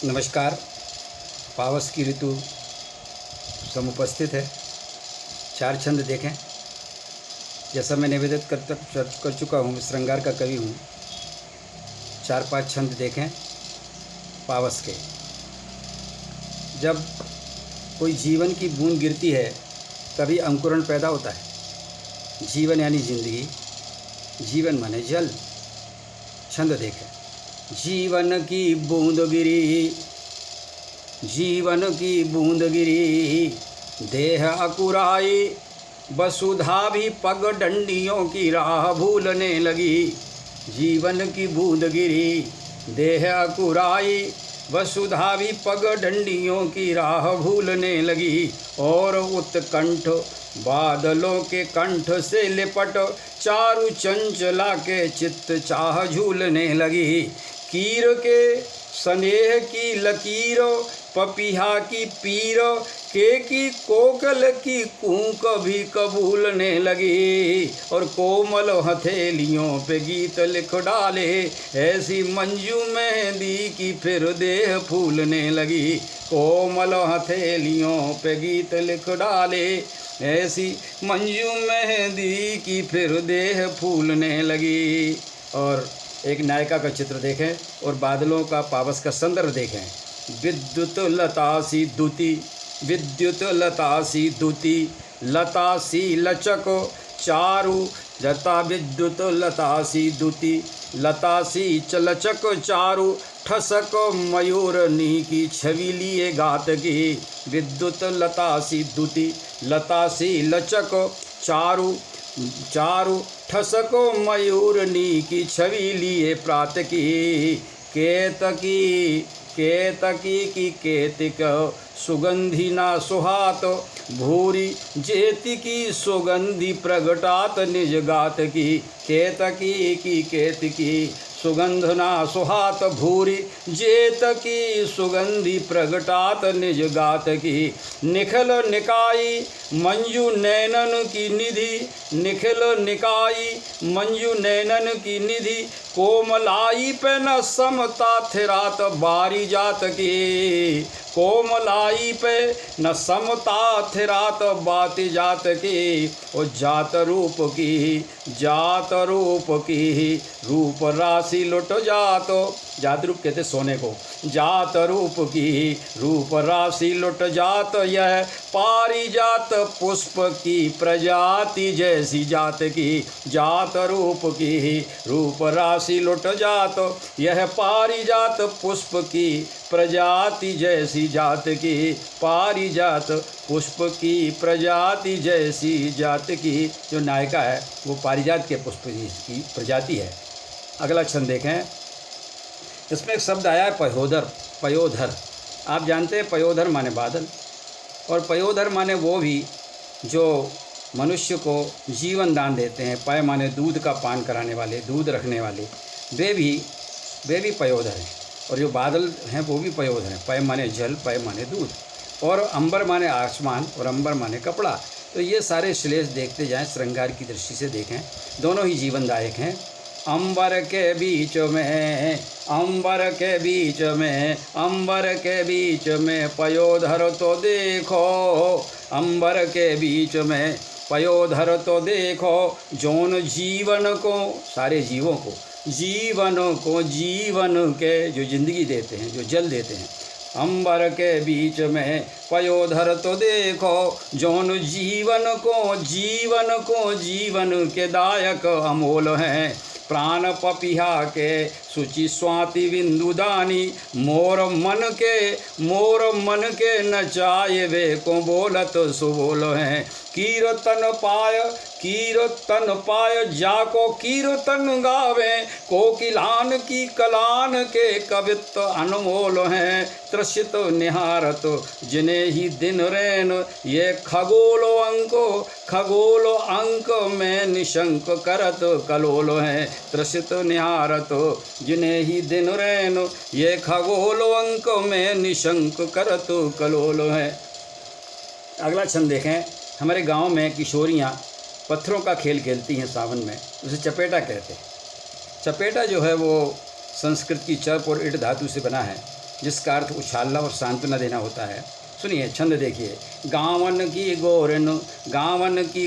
नमस्कार। पावस की ऋतु समुपस्थित है। 4 छंद देखें। जैसा मैं निवेदित कर चुका हूँ, श्रृंगार का कवि हूँ। 4-5 छंद देखें पावस के। जब कोई जीवन की बूंद गिरती है तभी अंकुरण पैदा होता है। जीवन यानी जिंदगी, जीवन माने जल। छंद देखें। जीवन की बूंद गिरी, जीवन की बूंद गिरी, देह अकुराई, वसुधा भी पग डंडियों की राह भूलने लगी। जीवन की बूंद गिरी, देह अकुराई, वसुधा भी पग डंडियों की राह भूलने लगी। और उत्कंठ बादलों के कंठ से लिपट, चारु चंचला के चित्त चाह झूलने लगी। कीर के स्नेह की लकीर, पपीहा की पीर, के की कोकल की कूक भी कबूलने लगी। और कोमल हथेलियों पे गीत लिख डाले, ऐसी मंजू मेहंदी की फिर देह फूलने लगी। कोमल हथेलियों पे गीत लिख डाले, ऐसी मंजू मेहंदी की फिर देह फूलने लगी। और एक नायिका का चित्र देखें और बादलों का पावस का संदर्भ देखें। विद्युत लतासी दूती, विद्युत लतासी दूती, लतासी लचक चारु जता। विद्युत लतासी दूती, लतासी चलचक चारु, ठसक मयूरनी की छवि लिए गात की। विद्युत लतासी दूती, लतासी लचक चारु चारु, ठसको मयूरनी की छवि लिए प्रात की। केतकी केतकी की केतिक सुगंधि ना सुहात, भूरी जेति की सुगंधि प्रगटात निज गात की। केतकी की केतकी सुगंध ना सुहात, भूरी जेत की सुगंधि प्रगटात निज गात की। निखिल निकाई मंजू नैनन की निधि, निखिल निकाई मंजू नैनन की निधि, कोमलाई पे न समता थिरात बारी जात की। कोमलाई पे न समता थिरात बाती जात की। ओ जात रूप की, जात रूप की, रूप राशि लुट जात। जात रूप कहते सोने को। जात रूप की, रूप राशि लुट जात, यह पारिजात पुष्प की प्रजाति जैसी जात की। जात रूप की, रूप राशि लुट जात, यह पारिजात पुष्प की प्रजाति जैसी जात की। पारिजात पुष्प की प्रजाति जैसी जात की। जो नायिका है वो पारिजात के पुष्प की प्रजाति है। अगला छंद देखें। इसमें एक शब्द आया है पयोधर। पयोधर आप जानते हैं, पयोधर माने बादल, और पयोधर माने वो भी जो मनुष्य को जीवन दान देते हैं। पय माने दूध का पान कराने वाले, दूध रखने वाले, वे भी पयोधर हैं। और जो बादल हैं वो भी पयोधर हैं। पय माने जल, पय माने दूध, और अंबर माने आसमान, और अंबर माने कपड़ा। तो ये सारे श्लेष देखते जाएं, श्रृंगार की दृष्टि से देखें। दोनों ही जीवनदायक हैं। अंबर के बीच में, अंबर के बीच में, अंबर के बीच में पयोधर तो देखो। अंबर के बीच में पयोधर तो देखो, जोन जीवन को, सारे जीवों को, जीवन को, जीवन के जो जिंदगी देते हैं, जो जल देते हैं। अंबर के बीच में पयोधर तो देखो, जोन जीवन को, जीवन को, जीवन के दायक अमोल हैं। प्राण पपिहा के सुचि स्वाति बिंदुदानी, मोर मन के नचाए वे को बोलत सुबोल हैं। कीर्तन पाय जाको कीर्तन गावे, कोकिलान की कलान के कवित्व अनमोल हैं। त्रसित निहारत जिन्हें ही दिन रैन, ये खगोलो अंक में निशंक करत कलोल हैं। त्रसित निहारत जिन्हें ही दिन रैन, ये खगोलो अंक में निशंक करत कलोल हैं। अगला छंद देखें। हमारे गांव में किशोरियां पत्थरों का खेल खेलती हैं सावन में, उसे चपेटा कहते हैं। चपेटा जो है वो संस्कृत की चर्प और ईट धातु से बना है। जिसका अर्थ उछालना और सांत्वना देना होता है। सुनिए छंद देखिए। गावन की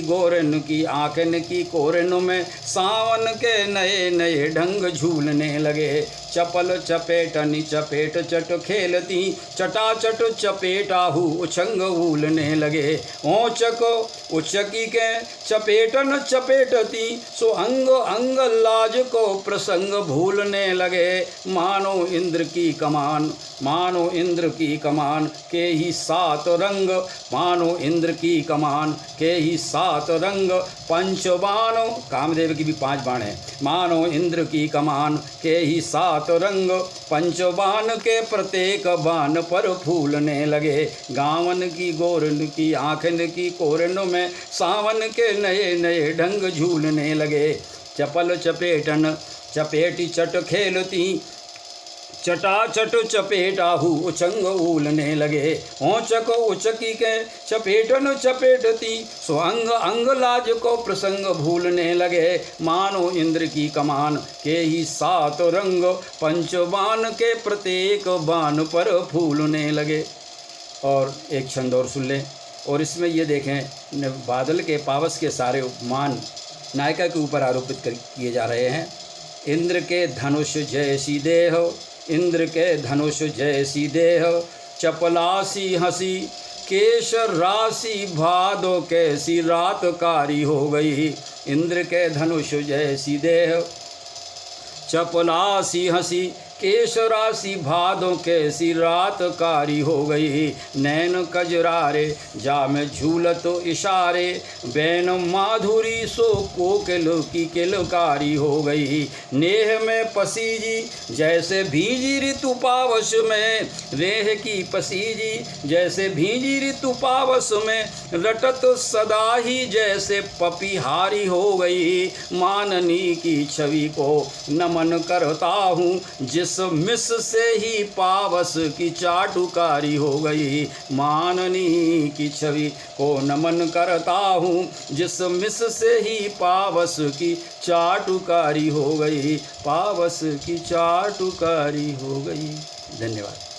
गोरन की आँखन की कोरन में सावन के नए नए ढंग झूलने लगे। चपल चपेटनी चपेट चट खेलती चटाचट चपेटाहू उछंग उलने लगे। ओचक उचकी के चपेटन चपेटती सो अंग अंग लाज को प्रसंग भूलने लगे। मानो इंद्र की कमान के ही सात रंग, मानो इंद्र की कमान के ही सात रंग। पंचबाणों, कामदेव की भी 5 बाण हैं। मानो इंद्र की कमान के ही सात रंग, पंचबाण के प्रत्येक बाण पर फूलने लगे। गावन की गोरन की आँखन की कोरन में सावन के नए नए ढंग झूलने लगे। चपल चपेटन चपेटी चट खेलती चटाचट चपेटाहू उछंग उलने लगे। ओचक उचकी के चपेटन चपेटती सो अंग अंग लाज को प्रसंग भूलने लगे। मानो इंद्र की कमान के ही सात रंग, पंचबाण के प्रत्येक बाण पर फूलने लगे। और एक छंद और सुन लें। और इसमें ये देखें, बादल के पावस के सारे उपमान नायिका के ऊपर आरोपित किए जा रहे हैं। इंद्र के धनुष जैसी देह, इंद्र के धनुष जैसी देह, चपलासी हंसी केश राशि भादो कैसी रात कारी हो गई। इंद्र के धनुष जैसी देह, चपलासी हंसी केश राशि भादों कैसी रात कारी हो गई। नैन कजरारे जाम झूलत इशारे, बैन माधुरी सो कोकिल की किलकारी हो गई। नेह में पसीजी जैसे भीजी ऋतु पावस में, रेह की पसीजी जैसे भीजी ऋतु पावस में, रटत सदा ही जैसे पपीहारी हो गई। माननी की छवि को नमन करता हूँ जिस मिस से ही पावस की चाटुकारी हो गई। माननी की छवि को नमन करता हूँ जिस मिस से ही पावस की चाटुकारी हो गई, पावस की चाटुकारी हो गई। धन्यवाद।